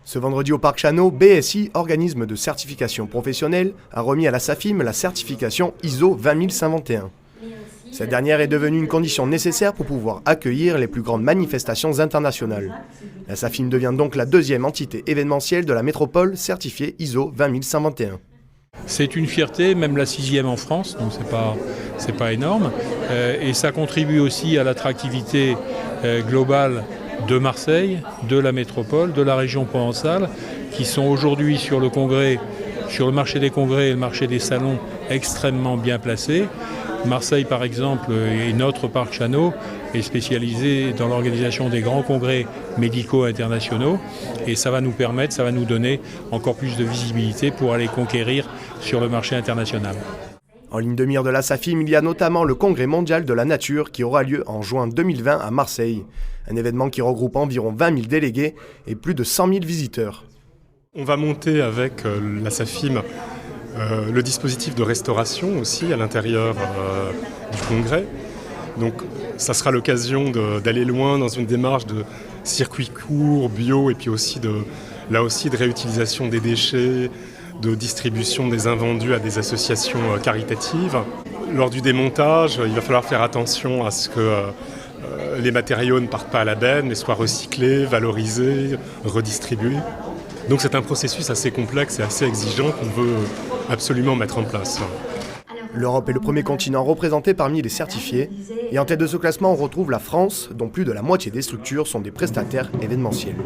Ce vendredi au Parc Chano, BSI, organisme de certification professionnelle, a remis à la SAFIM la certification ISO 20121. Cette dernière est devenue une condition nécessaire pour pouvoir accueillir les plus grandes manifestations internationales. La SAFIM devient donc la deuxième entité événementielle de la métropole certifiée ISO 20121. C'est une fierté, même la 6e en France, donc c'est pas énorme. Et ça contribue aussi à l'attractivité globale de Marseille, de la métropole, de la région provençale, qui sont aujourd'hui sur le marché des congrès et le marché des salons extrêmement bien placés. Marseille, par exemple, et notre parc Chano est spécialisé dans l'organisation des grands congrès médicaux internationaux et ça va nous donner encore plus de visibilité pour aller conquérir sur le marché international. En ligne de mire de la SAFIM, il y a notamment le Congrès mondial de la nature qui aura lieu en juin 2020 à Marseille. Un événement qui regroupe environ 20 000 délégués et plus de 100 000 visiteurs. On va monter avec la SAFIM le dispositif de restauration aussi à l'intérieur du congrès. Donc ça sera l'occasion d'aller loin dans une démarche de circuit court, bio et puis aussi de réutilisation des déchets, de distribution des invendus à des associations caritatives. Lors du démontage, il va falloir faire attention à ce que les matériaux ne partent pas à la benne mais soient recyclés, valorisés, redistribués. Donc c'est un processus assez complexe et assez exigeant qu'on veut absolument mettre en place. L'Europe est le premier continent représenté parmi les certifiés. Et en tête de ce classement, on retrouve la France, dont plus de la moitié des structures sont des prestataires événementiels.